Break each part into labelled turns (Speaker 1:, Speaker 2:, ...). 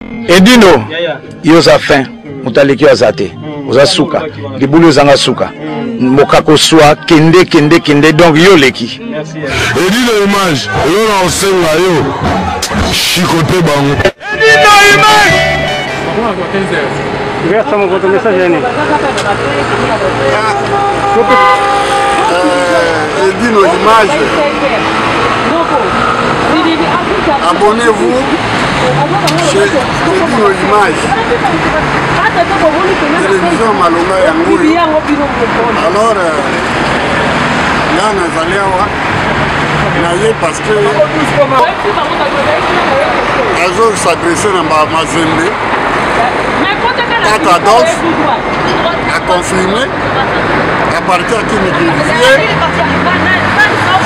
Speaker 1: Edino, yoza fin, mutaleki azate, oza suka, libulu zanga suka, mokako soa, kende, donc yo leki.
Speaker 2: Edino image, yo na osenga yo, chicoté bango.
Speaker 1: Edino image!
Speaker 3: Regarde mon votre message, Yannick.
Speaker 2: Edino image. Abonnez-vous chez Edino Image. Télévision Malonga Yangoui. Alors, là, nous allons parce que Azo s'adressait à Mazembe. Tata Adolphe a confirmé à partir qui me vérifiait.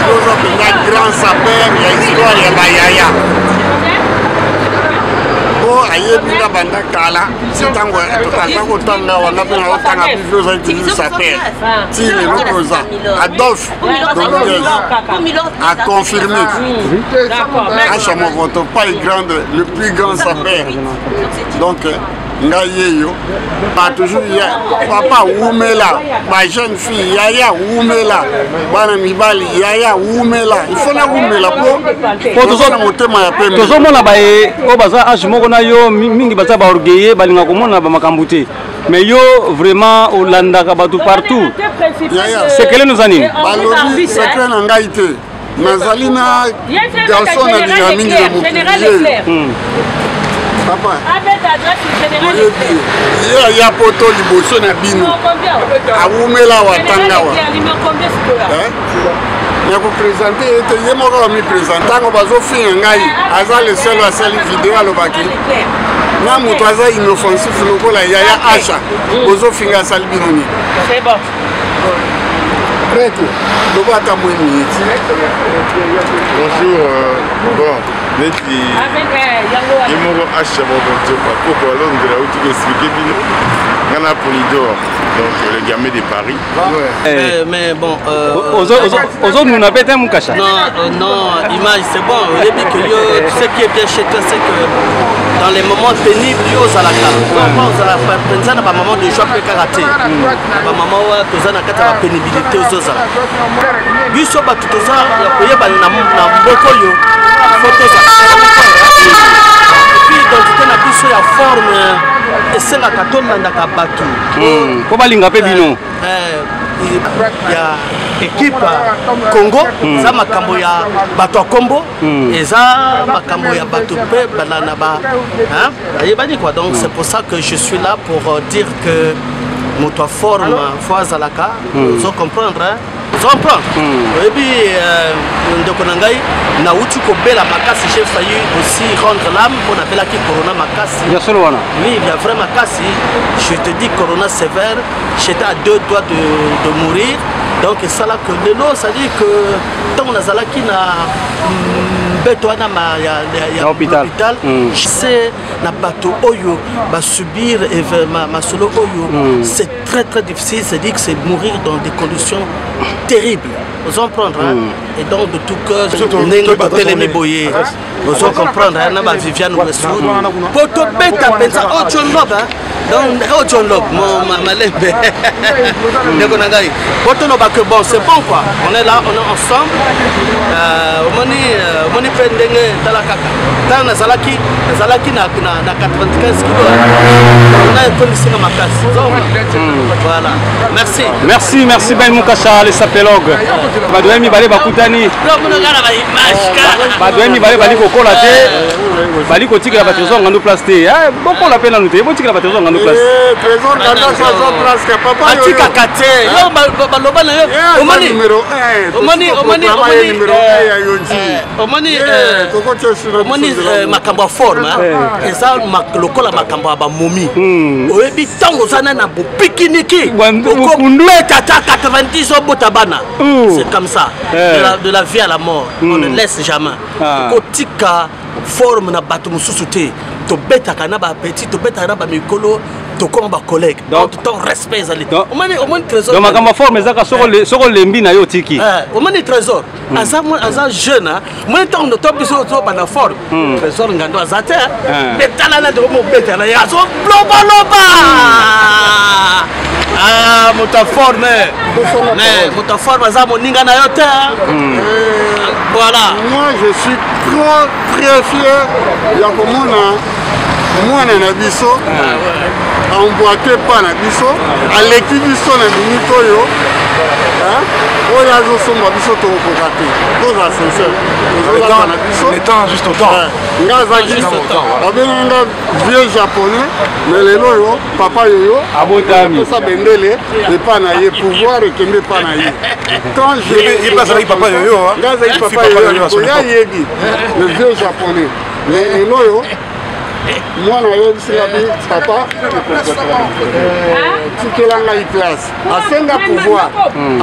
Speaker 2: Nous avons un grand sapeur, il y a l'histoire, il y a Bayaya. Bon, Ayébina Bandakala, c'est un Adolphe a confirmé. Pas le plus grand sapeur. Donc, pas toujours papa Oumela, ma jeune fille Yaya Oumela, Bana Mibali Yaya Oumela, il faut la Oumela pour tout ça mon thème ya pembe.
Speaker 3: Tout ça mon abaye o baza age moko na yo mingi baza ba orgueillé balinga komona ba makambuté. Mais yo vraiment Olanda ka batu partout. C'est quel nous anime?
Speaker 2: Balobi secret na ngai te. Nazalina garçon na mingi de mon papa, il y a poto liboso na bino. Awumela watanga wa. Je vous présenter, je vais me présenter. Je vais le seul à celle vidéo à l'obaki. Je vais inoffensif, je vais Acha. Je vais Salbinoni.
Speaker 4: C'est bon.
Speaker 2: Prête. Bonjour. Bon. Neti Yemoro Acha pourquoi Londres a expliqué Gana Polidor, donc le gamin de Paris.
Speaker 4: Mais bon,
Speaker 3: aux autres nous n'avons pas un cacha.
Speaker 4: Non, image c'est bon. Ce qui est bien chez toi, c'est que dans les moments pénibles, tu as la carte. Pas moment de joie karaté. Pas moment où tu as la pénibilité aux autres. Biso ba tout ça, il y a na mboko yo. Photos et puis identité na biso ya forme esenga katonda ndaka batu
Speaker 3: ko balinga pe bino
Speaker 4: ya équipe Congo za makambo ya bato ya Kombo eza makambo ya bato pe banana ba hein ayebani quoi. Donc c'est pour ça que je suis là pour dire que moto forme fois zalaka vous comprendre hein. Vous comprendre. Et puis, na uti ko bela makasi, j'ai failli aussi rendre l'âme pour appeler qui Corona makasi.
Speaker 3: Bien sûr, voilà.
Speaker 4: Oui, il y a vraiment makasi. Je te dis Corona sévère, j'étais à 2 doigts de mourir. Donc ça là que le lot, ça dit que tant on a zala qui na betona ma ya hôpital. Je sais na bateau oyo va subir et ma solo oyo. C'est très difficile, c'est dire que c'est mourir dans des conditions terribles. Vous en prendre hein? Et donc de tout cœur, vous en comprendre hein? Naba Viviane Westwood. Poto beta pensa Ojon Lob hein? Donc Ojon Lob mon malembe. Negonagai. Poto no ba que bon, c'est bon quoi. On est là, on est ensemble. Moni pendenge talakaka. Tana Zalaki na 95 kg. On a un peu de makasi. Voilà. Merci Ben Mukasha les sapélogues. Badoemi balé bakutani. Badoemi balé bali kokola te. Bali kotiki la trésor ngando place te. Beaucoup la peine à nous te. Botiki la trésor ngando place.
Speaker 2: Trésor ngando place que papa.
Speaker 4: Atika kate. Yo baloba na yo. Omani makambo forme hein. Et ça lokola makambo ba momi. Oyebi tango sana na bopikiniki. Tata 90 au botabana. C'est comme ça. De la vie à la mort. On ne laisse jamais. Kotika forme na bato mususu te. To beta kana ba petit, to beta na ba mikolo tokoma ba collègue donc ton respect ezali au moins trésor
Speaker 3: donc makamba forme ezaka soko lembi na yo tiki
Speaker 4: au moins trésor aza jeune au moins tant de top biso to bana forme trésor ngando azate mais talala de mo beta na yazo loba moto forme mais moto forme aza moninga na yo te voilà
Speaker 2: moi je suis très fier ya komona mwana na biso emboîté pas na biso aleki biso na minute oyo oyo azosomba biso tokokoka te toza sincere tozolaka na biso
Speaker 1: le temps juste au temps
Speaker 2: nga azaki babenga nga vieux japonais mais lelo oyo papa yoyo abotamisa bendele epa na ye pouvoir ekende epa na ye quand
Speaker 1: azalaki papa yoyo
Speaker 2: nga azalaki papa yoyo oya yebi le vieux japonais mais lelo oyo mwana yebisela bi papa tikela ngai place asenga pouvoir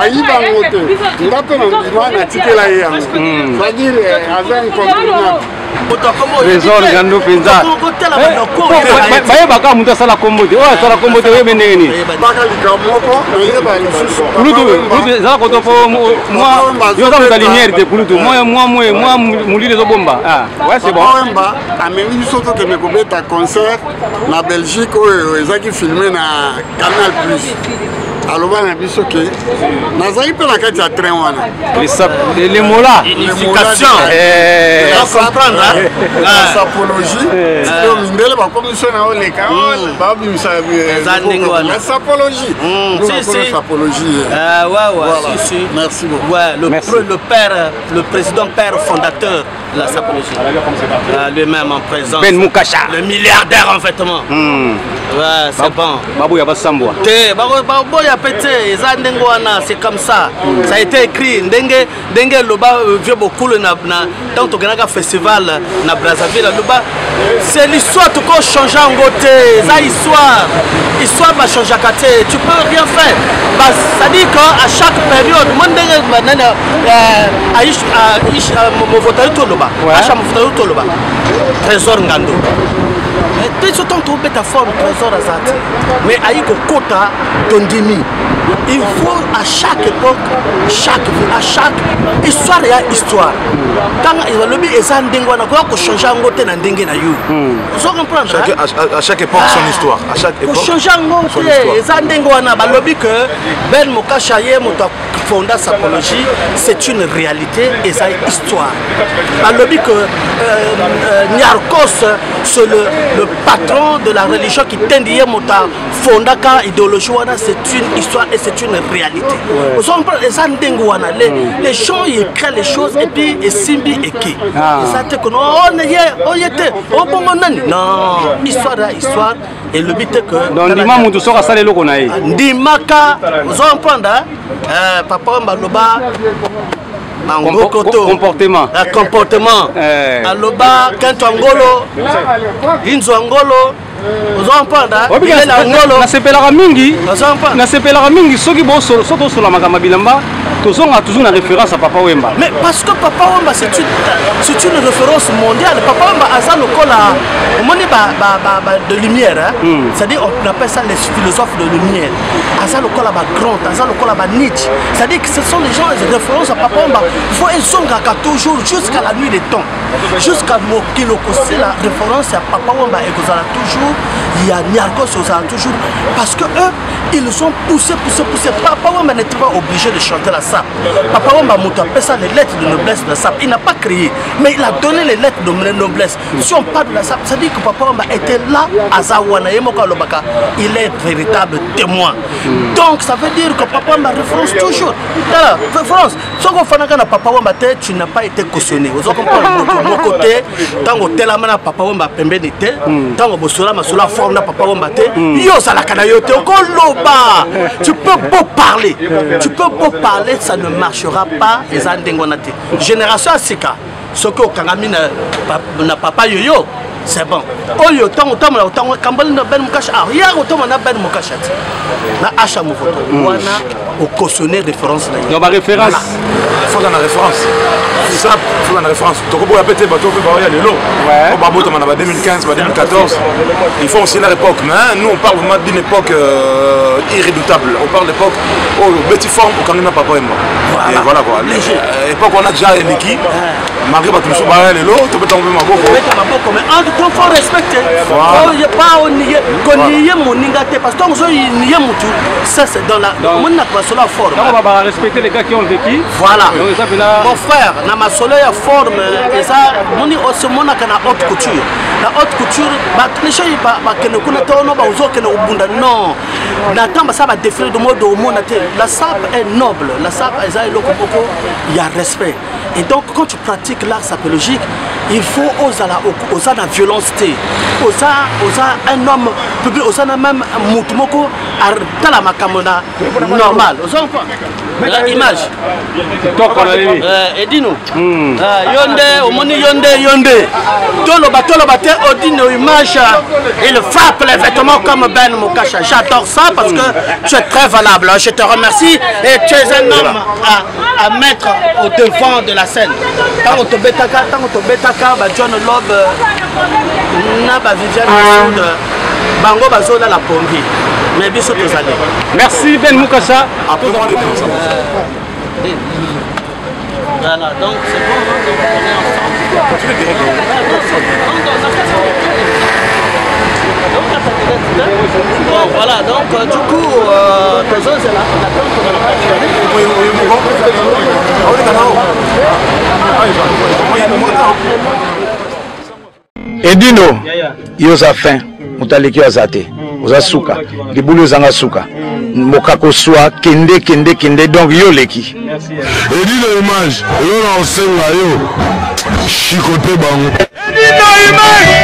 Speaker 2: ayibango te nga mpe na ndima natikela ye yango c'est-à-dire aza incontournable
Speaker 3: trésor ngando mpenza bayebaka moto asala kombo te oyo asala kombo te oyebe ndenge nini
Speaker 2: baka likambo moko nayeba lisusu
Speaker 3: kulutu ezala koto po yo oza moto alinière te kulutu mwa molili ezobomba c'est bon
Speaker 2: wemba amemi biso tokende kobeta concert na Belgique oyo ezaki filmé na Canal Plus aloba na biso ke nazali mpe na kati ya train wana
Speaker 3: les mots-là
Speaker 4: unification comprendre
Speaker 2: la sapologie oyo mindele bakomiso na oleka babimisa la sapologie sapologie merci beaucoup
Speaker 4: le président père fondateur de la sapologie lui-même en présence
Speaker 3: Ben Mukasha
Speaker 4: le milliardaire en vêtements ouais c'est bon
Speaker 3: baboya basambwa
Speaker 4: te baboya pété eza ndenge wana c'est comme ça ça a été écrit ndenge loba vieux beaucoup na tant tokenaka festival na Brazzaville loba c'est l'histoire tout qu'on change en côté ça histoire va changer à côté tu peux rien faire ça dit qu'à chaque période moi ndenge banana mo votaru to loba acha mo votaru to loba trésor ngando mais tout ton beta forme trésor azati mais aiko kota tondimi il faut à chaque époque chaque ville à chaque histoire ya histoire tant le bi eza ndenge wana ko changer ngote na ndenge na yo vous comprendre
Speaker 1: à chaque époque son histoire à chaque époque
Speaker 4: ko changer ngote eza ndenge wana balobi que Ben Mukasha ye moto fonda sapologie c'est une réalité et ça histoire balobi que Niarchos c'est le patron de la religion qui tendait mota fonda ka idéologie wana c'est une histoire et c'est une réalité vous comprenez ça ndenge wana les gens ils créent les choses et puis et simbi et qui ça te kono on yete o bongo nani non histoire et le but est que
Speaker 3: donc ndima mutu soka sala eloko na ye
Speaker 4: ndimaka vous comprenez papa mbaloba comportement aloba kanto angolo inzo angolo
Speaker 3: nasepelaka mingi soki tosola makambo bilamba tozonga toujours na référence à Papa Wemba
Speaker 4: mais parce que Papa Wemba c'est une référence mondiale Papa Wemba aza lokola omoni de lumière c'est-à-dire on appelle ça les philosophes de lumière aza lokola grand aza lokola Nietzsche c'est-à-dire que ce sont les gens les références à Papa Wemba il faut ezongaka toujours jusqu'à la nuit des temps jusqu'à mokiloko c'est la référence à Papa Wemba et kozala toujours il y a Niarchos toujours parce que eux ils ont poussé Papa Wemba n'était pas obligé de chanter la sape Papa Wemba moto appelle ça les lettres de noblesse de la sape il n'a pas créé mais il a donné les lettres de noblesse si on parle de la sape ça dit que Papa Wemba était là à Zawana il est véritable témoin donc ça veut dire que Papa Wemba référence toujours référence si on fait un Papa Wemba tu n'as pas été cautionné vous comprenez mon côté tant que tel amana Papa Wemba pembeni te tant que bosola masula forme na Papa Wemba te yo sala kana yo te ko loba tu peux beau parler ça ne marchera pas les andengona te génération asika ce que kangami na papa yoyo c'est bon. Oyo tango kambali na ben mukacha arrière autant na ben mukacha. Na acha mo photo. Wana au cautionner référence là.
Speaker 3: Donc ma référence.
Speaker 5: Il faut dans la référence. C'est ça, il faut dans la référence. Donc on peut péter bateau peut varier les lots. On va botter en 2015, 2014. Il faut aussi la époque, mais nous on parle vraiment d'une époque irrédoutable. On parle d'époque au petit forme au Kamina papa et moi. Et voilà quoi. L'époque on a déjà l'équipe. Malgré que tu sois les lots, tu peux tomber ma boque.
Speaker 4: Mais en tout temps faut respecter. Oh, il y a pas on y est moningate parce que on y est mutu. Ça c'est dans la on n'a pas cela forme.
Speaker 3: On va respecter les gars qui ont vécu.
Speaker 4: Voilà. Mon frère, na ma soleil forme et ça moni osomona kana haute couture. La haute couture ba cliche ba kene kuna tono ba uzo kene ubunda non. Na tamba ça va défiler de mode au monde. La sape est noble, la sape est lokoko, il y a respect. Et donc quand tu pratiques l'art sapologique, il faut oser la violence, oser un homme public, oser même mutumoko dans la makamona normal. La image. Et dis-nous. Yonde, omoni yonde. Toloba te odino image. Il frappe les vêtements comme Ben Mukacha. J'adore ça parce que tu es très valable. Je te remercie et tu es un homme à mettre au devant de la scène. Tant on te betaka, John Lob, Naba Viviane Soud, Bango Bazola la Pombi. Mais bien sûr,
Speaker 3: merci Ben Mukacha.
Speaker 4: Voilà, donc c'est bon, donc on est ensemble. Bon, voilà, donc du coup, c'est là.
Speaker 1: Edino, yoza fin, mutaliki azate, oza suka, libulu zanga suka, mokako soa, kende, donc yo leki.
Speaker 6: Edino image, yo na osenga yo, chikote bango.
Speaker 1: Edino image!